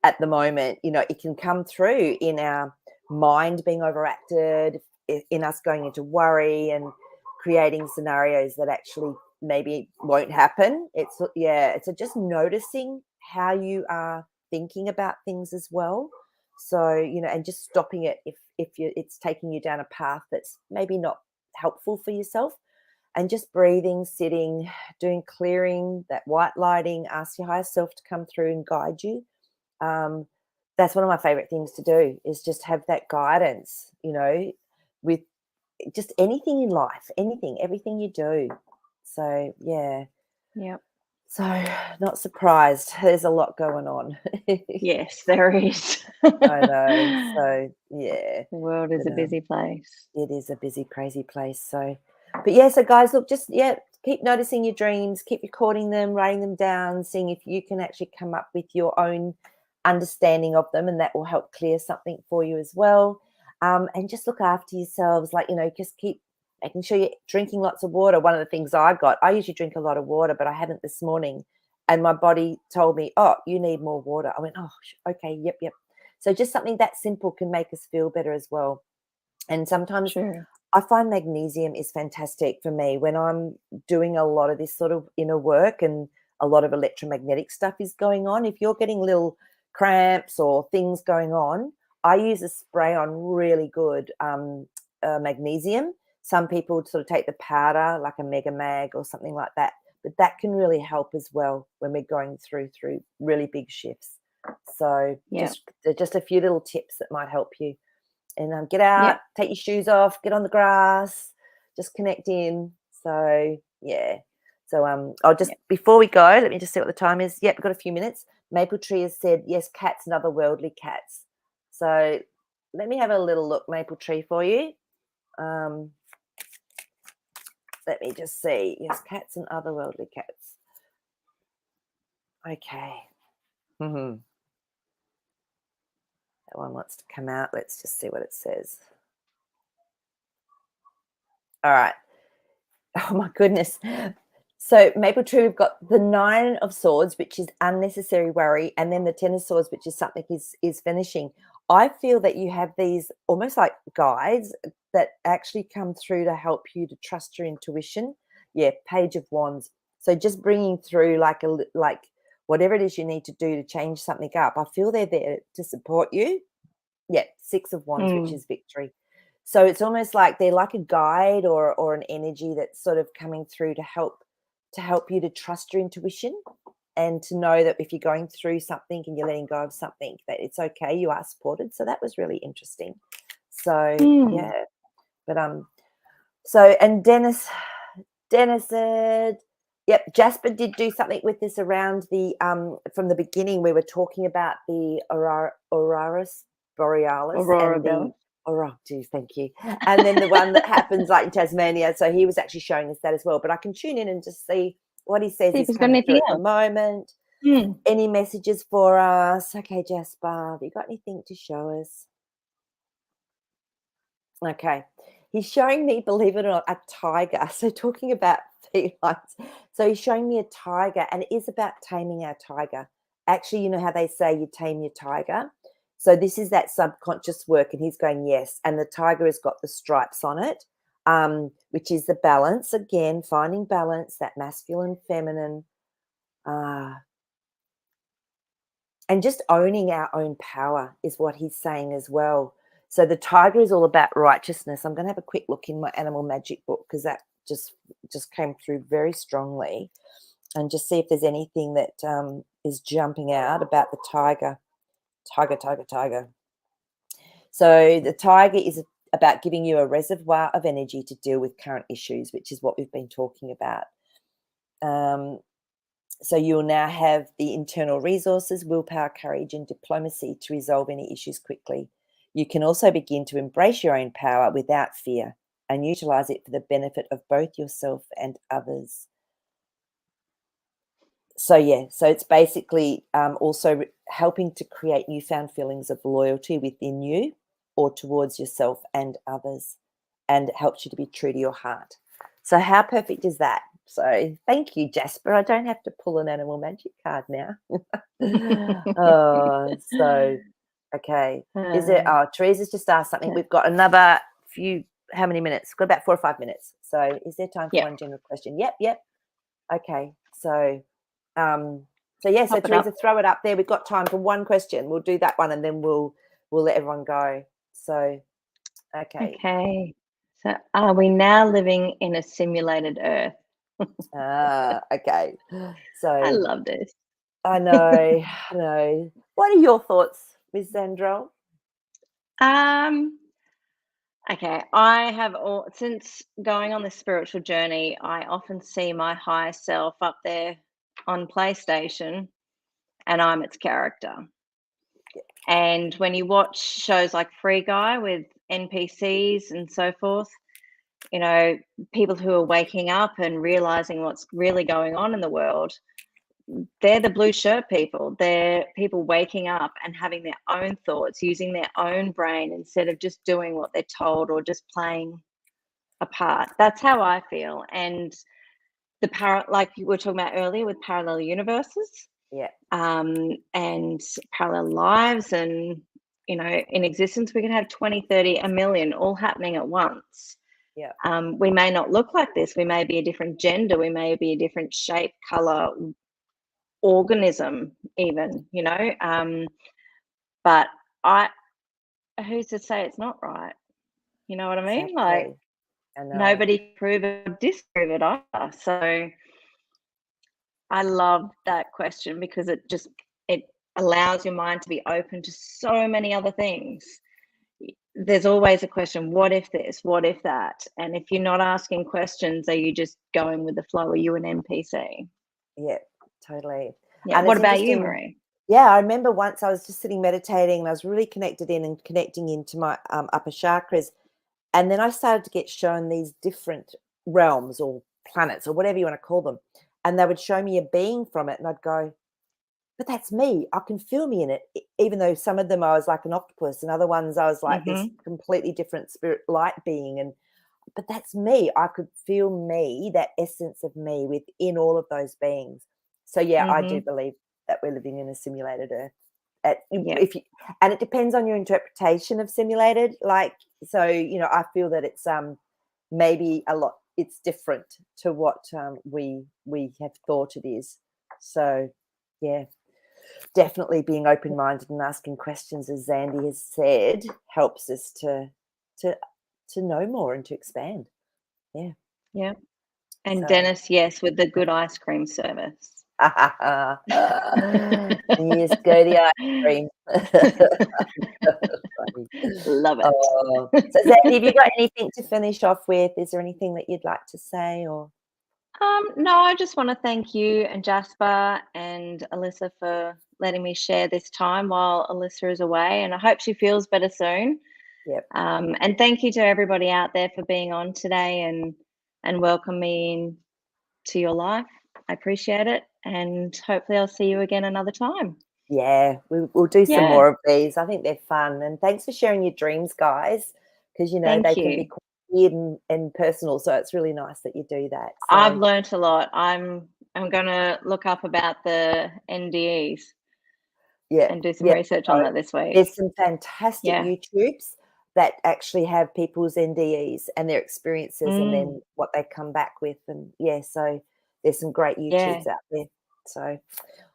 at the moment. It can come through in our mind being overacted, in us going into worry and creating scenarios that actually maybe won't happen. It's just noticing how you are thinking about things as well. So, and just stopping it if it's taking you down a path that's maybe not helpful for yourself, and just breathing, sitting, doing clearing, that white lighting, ask your higher self to come through and guide you. that's one of my favorite things to do, is just have that guidance, with just anything in life, everything you do. So, yeah. Yep. So, not surprised. There's a lot going on. Yes, there is. I know. So, yeah. The world is But, a busy place. it is a busy, crazy place. So, but yeah, so guys, look, just, keep noticing your dreams, keep recording them, writing them down, seeing if you can actually come up with your own understanding of them, and that will help clear something for you as well. And just look after yourselves, just keep making sure you're drinking lots of water. One of the things I usually drink a lot of water, but I hadn't this morning, and my body told me, oh, you need more water. I went, oh, okay, yep. So just something that simple can make us feel better as well. And sometimes Sure. I find magnesium is fantastic for me when I'm doing a lot of this sort of inner work and a lot of electromagnetic stuff is going on. If you're getting little cramps or things going on, I use a spray on really good magnesium. Some people sort of take the powder, like a Mega Mag or something like that, but that can really help as well when we're going through really big shifts. So Yeah. just a few little tips that might help you. And get out, Yep. take your shoes off, get on the grass, just connect in. So, yeah. So I'll just, before we go, let me just see what the time is. Yep, we've got a few minutes. Maple Tree has said, yes, cats and other worldly cats. So let me have a little look, Maple Tree, for you. Let me just see. Yes, cats and other worldly cats. Okay. That one wants to come out. Let's just see what it says. All right. Oh, my goodness. So Maple Tree, we've got the 9 of Swords, which is unnecessary worry, and then the 10 of Swords, which is something is finishing. I feel that you have these almost like guides that actually come through to help you to trust your intuition. Yeah, Page of Wands. So just bringing through like whatever it is you need to do to change something up. I feel they're there to support you. Yeah, 6 of Wands, which is victory. So it's almost like they're like a guide or an energy that's sort of coming through to help you to trust your intuition, and to know that if you're going through something and you're letting go of something, that it's okay, you are supported. So that was really interesting. So yeah, but so, and Dennis said, yep, Jasper did do something with this around the from the beginning. We were talking about the Aurorus Borealis Aurora and the Bell. thank you. And then the one that happens like in Tasmania. So he was actually showing us that as well. But I can tune in and just see what he says See if is he's got coming through anything at the else. moment. Any messages for us? Okay, Jasper, have you got anything to show us? Okay. He's showing me, believe it or not, a tiger. So talking about felines. So he's showing me a tiger, and it is about taming our tiger. Actually, you know how they say you tame your tiger? So this is that subconscious work, and he's going, yes. And the tiger has got the stripes on it, which is the balance. Again, finding balance, that masculine, feminine, and just owning our own power is what he's saying as well. So the tiger is all about righteousness. I'm going to have a quick look in my animal magic book, because that just came through very strongly, and just see if there's anything that is jumping out about the tiger. Tiger. So the tiger is about giving you a reservoir of energy to deal with current issues, which is what we've been talking about. So you'll now have the internal resources, willpower, courage, and diplomacy to resolve any issues quickly. You can also begin to embrace your own power without fear and utilize it for the benefit of both yourself and others. So, yeah, so it's basically also helping to create newfound feelings of loyalty within you or towards yourself and others, and it helps you to be true to your heart. So how perfect is that? So thank you, Jasper. I don't have to pull an animal magic card now. So, okay. Is it, Teresa's just asked something. We've got another few, how many minutes? We've got about 4 or 5 minutes. So is there time for one general question? Yep. Okay. So, so Teresa, throw it up there. We've got time for one question. We'll do that one, and then we'll let everyone go. So, okay. Okay. So are we now living in a simulated Earth? Okay. So I love this. I know. What are your thoughts, Miss Zandrol? Okay, I have since going on this spiritual journey, I often see my higher self up there on PlayStation, and I'm its character. And when you watch shows like Free Guy with NPCs and so forth, you know, people who are waking up and realizing what's really going on in the world, they're the blue shirt people. They're people waking up and having their own thoughts, using their own brain instead of just doing what they're told or just playing a part. That's how I feel. And like you were talking about earlier with parallel universes, Yeah. and parallel lives, and in existence we can have 20, 30, a million all happening at once. Yeah. We may not look like this. We may be a different gender. We may be a different shape, color, organism, even. But who's to say it's not right? You know what I mean? Exactly. Like, I know. nobody can prove it or disprove it either. So I love that question because it allows your mind to be open to so many other things. There's always a question, what if this, what if that? And if you're not asking questions, are you just going with the flow? Are you an NPC? Yeah, totally. Yeah. And What it's about you, interesting. Maree? Yeah, I remember once I was just sitting meditating and I was really connected in and connecting into my upper chakras. And then I started to get shown these different realms or planets or whatever you want to call them. And they would show me a being from it. And I'd go, but that's me. I can feel me in it. Even though some of them I was like an octopus and other ones I was like this completely different spirit light being. But that's me. I could feel me, that essence of me within all of those beings. So yeah, I do believe that we're living in a simulated Earth. And it depends on your interpretation of simulated. Like, so I feel that it's maybe it's different to what we have thought it is. So yeah, definitely being open-minded and asking questions, as Zandy has said, helps us to know more and to expand. Yeah. Yeah. And So. Dennis, yes, with the good ice cream service. Yes, go the ice cream. Love it. So Zandy, have you got anything to finish off with? Is there anything that you'd like to say, or? No, I just want to thank you and Jasper and Alyssa for letting me share this time while Alyssa is away, and I hope she feels better soon. Yep. And thank you to everybody out there for being on today and welcome me into your life. I appreciate it, and hopefully I'll see you again another time. Yeah, we'll do some more of these. I think they're fun, and thanks for sharing your dreams, guys, because they can be quite weird and personal. So it's really nice that you do that. So. I've learnt a lot. I'm going to look up about the NDEs. Yeah, and do some research on that this week. There's some fantastic YouTubes that actually have people's NDEs and their experiences and then what they come back with. And so there's some great YouTubes out there. So,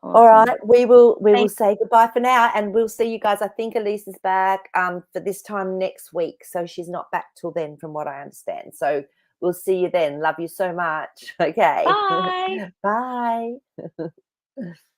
all right, we will say goodbye for now, and we'll see you guys. I think Elise is back for this time next week. So she's not back till then, from what I understand. So we'll see you then. Love you so much. Okay. Bye. Bye.